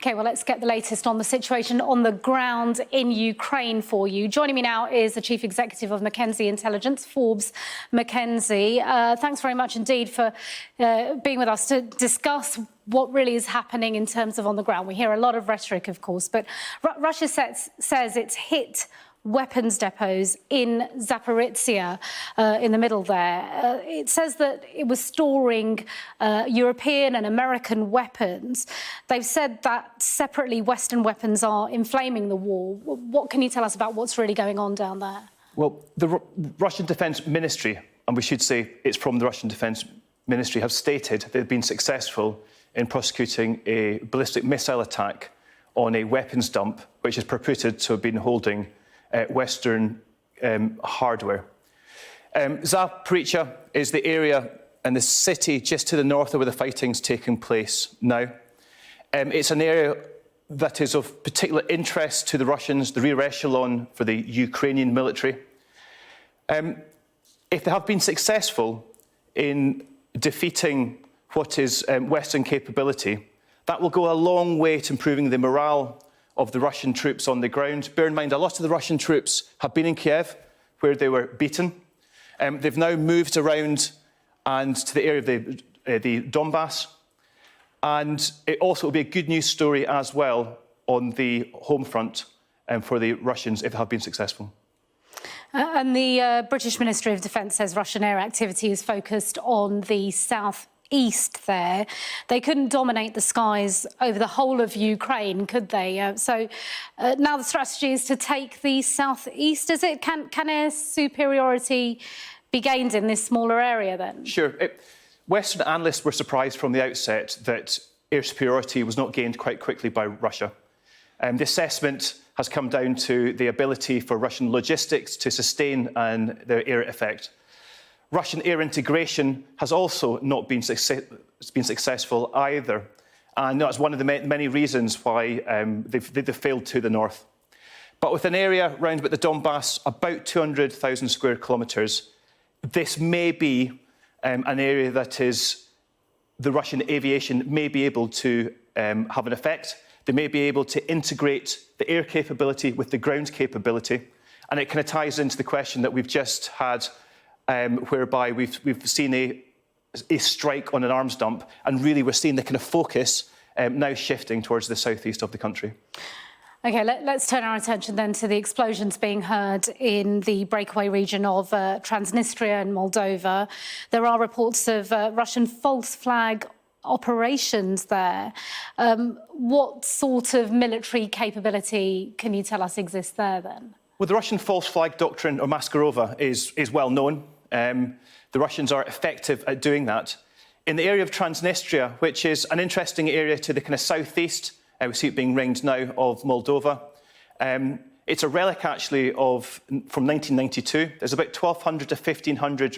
OK, well, let's get the latest on the situation on the ground in Ukraine for you. Joining me now is the Chief Executive of McKinsey Intelligence, Forbes McKenzie. Thanks very much indeed for being with us to discuss what really is happening in terms of on the ground. We hear a lot of rhetoric, of course, but Russia says it's hit weapons depots in Zaporizhzhia, in the middle there. It says that it was storing European and American weapons. They've said that separately Western weapons are inflaming the war. What can you tell us about what's really going on down there? Well, the Russian Defence Ministry, and we should say it's from the Russian Defence Ministry, have stated they've been successful in prosecuting a ballistic missile attack on a weapons dump, which is purported to have been holding Western hardware. Zaporizhzhia is the area and the city just to the north of where the fighting's taking place now. It's an area that is of particular interest to the Russians, the rear echelon for the Ukrainian military. If they have been successful in defeating what is Western capability, that will go a long way to improving the morale of the Russian troops on the ground. Bear in mind, a lot of the Russian troops have been in Kiev, where they were beaten. They've now moved around and to the area of the Donbass. And it also will be a good news story as well on the home front for the Russians if they have been successful. And the British Ministry of Defence says Russian air activity is focused on the southeast there. They couldn't dominate the skies over the whole of Ukraine, could they? So now the strategy is to take the southeast, is it? Can air superiority be gained in this smaller area then? Sure. Western analysts were surprised from the outset that air superiority was not gained quite quickly by Russia. The assessment has come down to the ability for Russian logistics to sustain their air effect. Russian air integration has also not been successful either. And that's one of the many reasons why they've failed to the north. But with an area round about the Donbass, about 200,000 square kilometres, this may be an area that is the Russian aviation may be able to have an effect. They may be able to integrate the air capability with the ground capability. And it kind of ties into the question that we've just had, whereby we've seen a strike on an arms dump, and really we're seeing the kind of focus now shifting towards the southeast of the country. OK, let's turn our attention then to the explosions being heard in the breakaway region of Transnistria in Moldova. There are reports of Russian false flag operations there. What sort of military capability can you tell us exists there then? Well, the Russian false flag doctrine, or Maskarova, is well known. The Russians are effective at doing that. In the area of Transnistria, which is an interesting area to the kind of southeast, we see it being ringed now, of Moldova. It's a relic, actually, from 1992. There's about 1,200 to 1,500